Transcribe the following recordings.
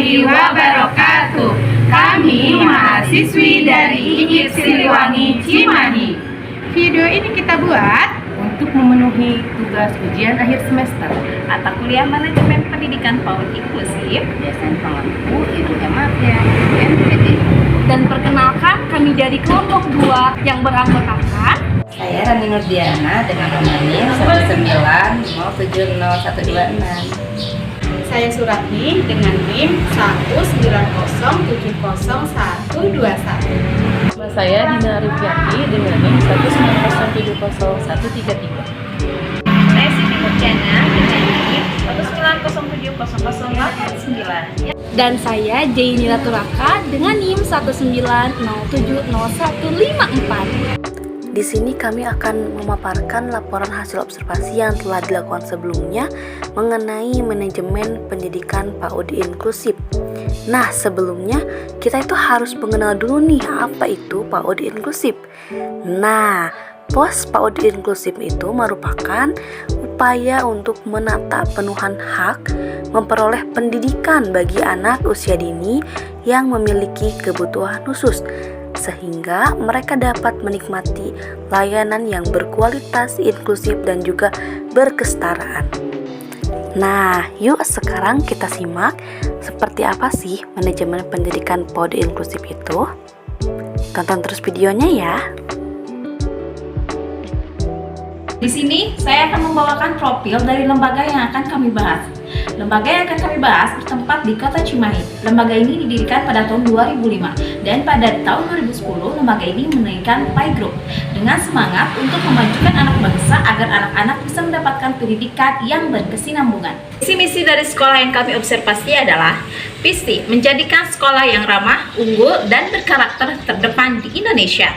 warahmatullahi wabarakatuh. Kami mahasiswi dari IKIP Siliwangi Cimahi. Video ini kita buat untuk memenuhi tugas ujian akhir semester atau kuliah manajemen pendidikan PAUD inklusif dosen pengampu Ibu Ematia MPD. Dan perkenalkan, kami dari kelompok 2 yang beranggotakan Saya Rani Nurdiana dengan nomor NIM 190701226. Saya Suratni dengan NIM 190700121. Nama saya Dina Rifiati dengan NIM 190700133. saya Siti Murjana dengan NIM 190700089. Dan saya Jainira Turaka dengan NIM 190700154. Di sini kami akan memaparkan laporan hasil observasi yang telah dilakukan sebelumnya mengenai manajemen pendidikan PAUD inklusif. Nah, sebelumnya kita itu harus mengenal dulu nih apa itu PAUD inklusif. Nah, pos PAUD inklusif itu merupakan upaya untuk menata penuhan hak memperoleh pendidikan bagi anak usia dini yang memiliki kebutuhan khusus, sehingga mereka dapat menikmati layanan yang berkualitas, inklusif, dan juga berkesetaraan. Nah, yuk sekarang kita simak seperti apa sih manajemen pendidikan PAUD inklusif itu. Tonton terus videonya ya. Di sini saya akan membawakan profil dari lembaga yang akan kami bahas. Lembaga yang akan kami bahas bertempat di Kota Cimahi. Lembaga ini didirikan pada tahun 2005 dan pada tahun 2010 lembaga ini mendirikan PAI Group dengan semangat untuk memajukan anak bangsa agar anak-anak bisa mendapatkan pendidikan yang berkesinambungan. Misi dari sekolah yang kami observasi adalah visi menjadikan sekolah yang ramah, unggul, dan berkarakter terdepan di Indonesia.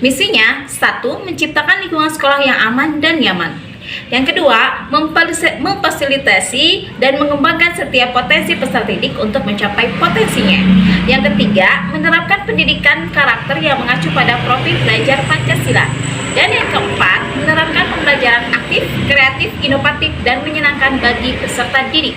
Misinya, 1. Menciptakan lingkungan sekolah yang aman dan nyaman. Yang kedua, memfasilitasi dan mengembangkan setiap potensi peserta didik untuk mencapai potensinya. Yang ketiga, menerapkan pendidikan karakter yang mengacu pada profil belajar Pancasila. Dan yang keempat, menerapkan pembelajaran aktif, kreatif, inovatif, dan menyenangkan bagi peserta didik.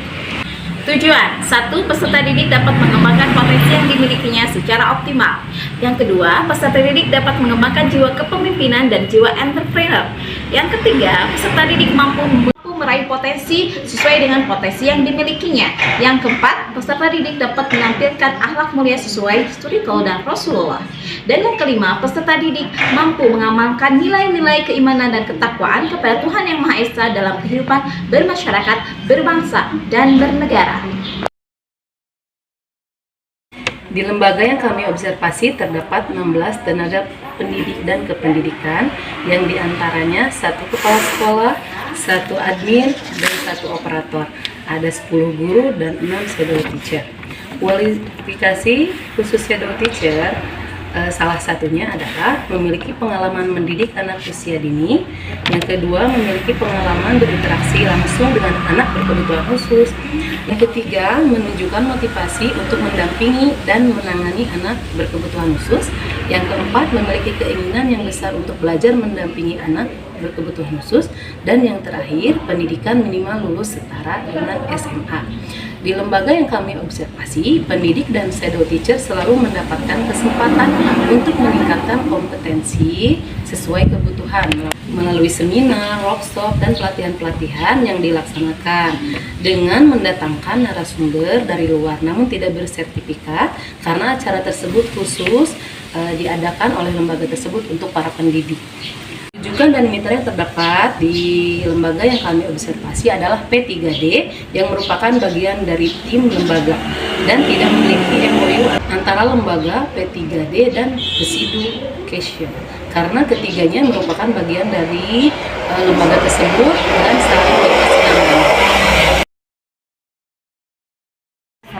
Tujuan, 1. Peserta didik dapat mengembangkan potensi yang dimilikinya secara optimal. Yang kedua, peserta didik dapat mengembangkan jiwa kepemimpinan dan jiwa entrepreneur. Yang ketiga, peserta didik mampu meraih potensi sesuai dengan potensi yang dimilikinya. Yang keempat, peserta didik dapat menampilkan akhlak mulia sesuai studi Qaul Rasulullah. Dan yang kelima, peserta didik mampu mengamalkan nilai-nilai keimanan dan ketakwaan kepada Tuhan Yang Maha Esa dalam kehidupan bermasyarakat, berbangsa, dan bernegara. Di lembaga yang kami observasi terdapat 16 tenaga pendidik dan kependidikan yang diantaranya 1 kepala sekolah, 1 admin, dan 1 operator. Ada 10 guru dan 6 shadow teacher. Kualifikasi khusus shadow teacher salah satunya adalah memiliki pengalaman mendidik anak usia dini. Yang kedua, memiliki pengalaman berinteraksi langsung dengan anak berkebutuhan khusus. Yang ketiga, menunjukkan motivasi untuk mendampingi dan menangani anak berkebutuhan khusus. Yang keempat, memiliki keinginan yang besar untuk belajar mendampingi anak berkebutuhan khusus. Dan yang terakhir, pendidikan minimal lulus setara dengan SMA. Di lembaga yang kami observasi, pendidik dan shadow teacher selalu mendapatkan kesempatan untuk meningkatkan kompetensi sesuai kebutuhan melalui seminar, workshop, dan pelatihan-pelatihan yang dilaksanakan dengan mendatangkan narasumber dari luar namun tidak bersertifikat karena acara tersebut khusus diadakan oleh lembaga tersebut untuk para pendidik. Rujukan dan mitra yang terdapat di lembaga yang kami observasi adalah P3D yang merupakan bagian dari tim lembaga dan tidak memiliki MOU antara lembaga P3D dan Residu Education karena ketiganya merupakan bagian dari lembaga tersebut dan saling berkesinambungan.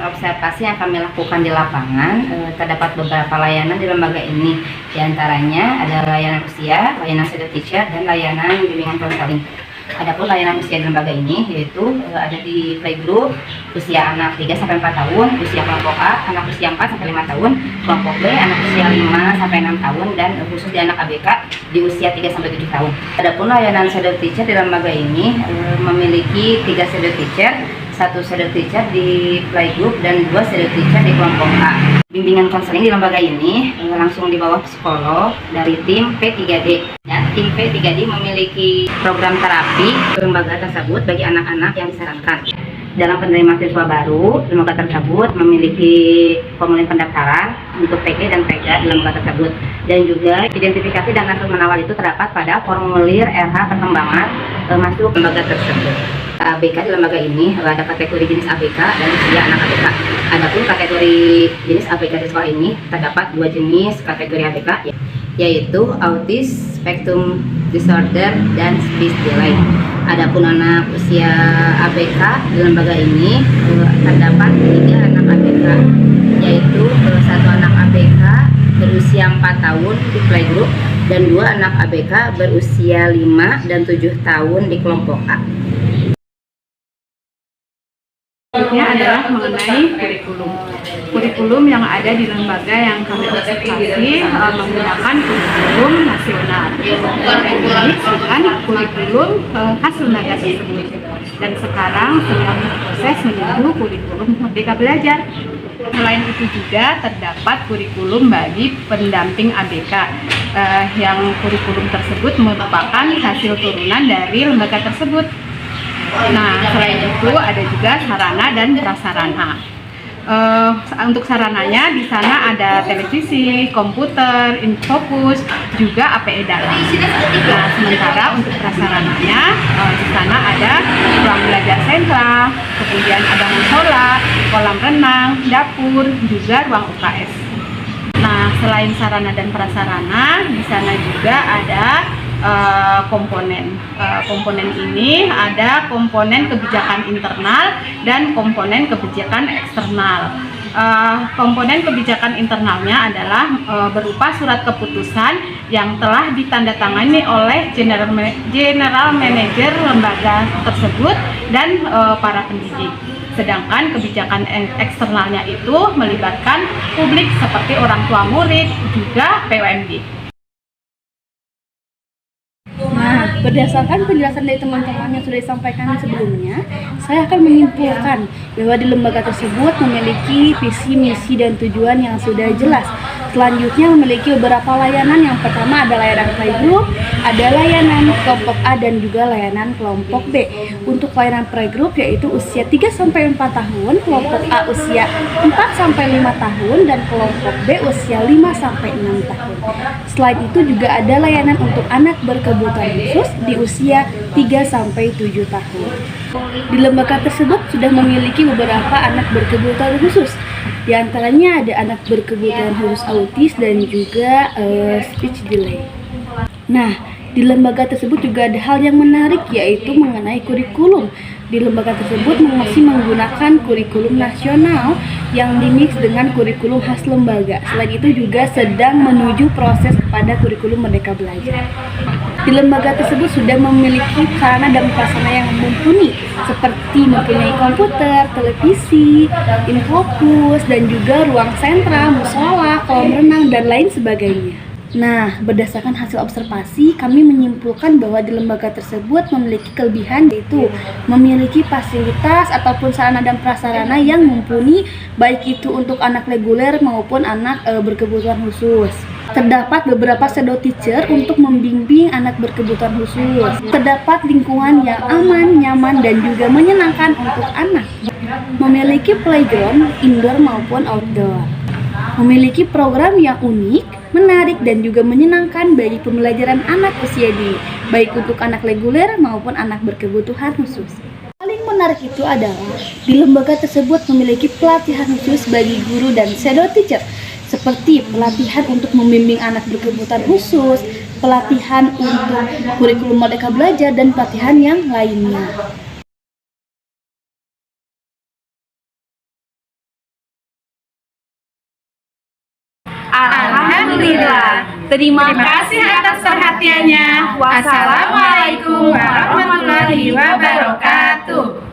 Observasi yang kami lakukan di lapangan, terdapat beberapa layanan di lembaga ini. Di antaranya ada layanan usia, layanan shadow teacher, dan layanan bimbingan konseling. Adapun layanan usia di lembaga ini yaitu ada di playgroup usia anak 3-4 tahun, usia kelompok A anak usia 4-5 tahun, kelompok B anak usia 5-6 tahun, dan khusus di anak ABK di usia 3-7 tahun. Adapun layanan shadow teacher di lembaga ini memiliki 3 shadow teacher, 1 shadow teacher di playgroup dan 2 shadow teacher di kelompok A. Bimbingan konseling di lembaga ini langsung di bawah psikolog dari tim P3D. Ya, tim P3D memiliki program terapi lembaga tersebut bagi anak-anak yang disarankan. Dalam penerimaan siswa baru, lembaga tersebut memiliki formulir pendaftaran untuk PG dan PK di lembaga tersebut. Dan juga identifikasi dan hasil menawar itu terdapat pada formulir RH perkembangan masuk lembaga tersebut. ABK di lembaga ini ada kategori jenis ABK dan usia anak ABK. Adapun kategori jenis ABK di sekolah ini terdapat 2 jenis kategori ABK, yaitu autis, spectrum disorder, dan speech delay. Adapun anak usia ABK di lembaga ini terdapat 3 anak ABK, yaitu 1 anak ABK berusia 4 tahun di playgroup dan 2 anak ABK berusia 5 dan 7 tahun di kelompok A. Ini adalah mengenai kurikulum yang ada di lembaga yang kami observasi menggunakan kurikulum nasional dengan kurikulum khas lembaga tersebut, dan sekarang sedang berproses menuju kurikulum Merdeka Belajar. Selain itu juga terdapat kurikulum bagi pendamping ABK yang kurikulum tersebut merupakan hasil turunan dari lembaga tersebut. Nah, selain itu ada juga sarana dan prasarana. Untuk sarananya di sana ada televisi, komputer, infocus, juga APE dalam. Nah, sementara untuk prasarananya di sana ada ruang belajar sentra, kemudian ada musola, kolam renang, dapur, juga ruang UKS. Nah, selain sarana dan prasarana, di sana juga ada komponen ini ada komponen kebijakan internal dan komponen kebijakan eksternal. Komponen kebijakan internalnya adalah berupa surat keputusan yang telah ditandatangani oleh General Manager lembaga tersebut dan para pendidik. Sedangkan kebijakan eksternalnya itu melibatkan publik seperti orang tua murid, juga PWMD. Nah, berdasarkan penjelasan dari teman-teman yang sudah disampaikan sebelumnya, saya akan menyimpulkan bahwa di lembaga tersebut memiliki visi, misi, dan tujuan yang sudah jelas. Selanjutnya memiliki beberapa layanan. Yang pertama ada layanan playgroup, ada layanan kelompok A, dan juga layanan kelompok B. Untuk layanan playgroup yaitu usia 3-4 tahun, kelompok A usia 4-5 tahun, dan kelompok B usia 5-6 tahun. Selain itu juga ada layanan untuk anak berkebutuhan khusus di usia 3-7 tahun. Di lembaga tersebut sudah memiliki beberapa anak berkebutuhan khusus. Di antaranya ada anak berkebutuhan khusus autis dan juga speech delay. Nah, di lembaga tersebut juga ada hal yang menarik, yaitu mengenai kurikulum. Di lembaga tersebut masih menggunakan kurikulum nasional yang dimix dengan kurikulum khas lembaga. Selain itu juga sedang menuju proses kepada kurikulum Merdeka Belajar. Di lembaga tersebut sudah memiliki sarana dan prasarana yang mumpuni, seperti mempunyai komputer, televisi, infocus, dan juga ruang sentra, musola, kolam renang, dan lain sebagainya. Nah, berdasarkan hasil observasi, kami menyimpulkan bahwa di lembaga tersebut memiliki kelebihan, yaitu memiliki fasilitas ataupun sarana dan prasarana yang mumpuni, baik itu untuk anak reguler maupun anak berkebutuhan khusus. Terdapat beberapa shadow teacher untuk membimbing anak berkebutuhan khusus. Terdapat lingkungan yang aman, nyaman, dan juga menyenangkan untuk anak. Memiliki playground indoor maupun outdoor. Memiliki program yang unik, menarik, dan juga menyenangkan bagi pembelajaran anak usia dini, baik untuk anak reguler maupun anak berkebutuhan khusus. Paling menarik itu adalah di lembaga tersebut memiliki pelatihan khusus bagi guru dan shadow teacher, seperti pelatihan untuk membimbing anak berkebutuhan khusus, pelatihan untuk kurikulum Merdeka Belajar, dan pelatihan yang lainnya. Alhamdulillah. Terima kasih atas perhatiannya. Wassalamualaikum warahmatullahi wabarakatuh.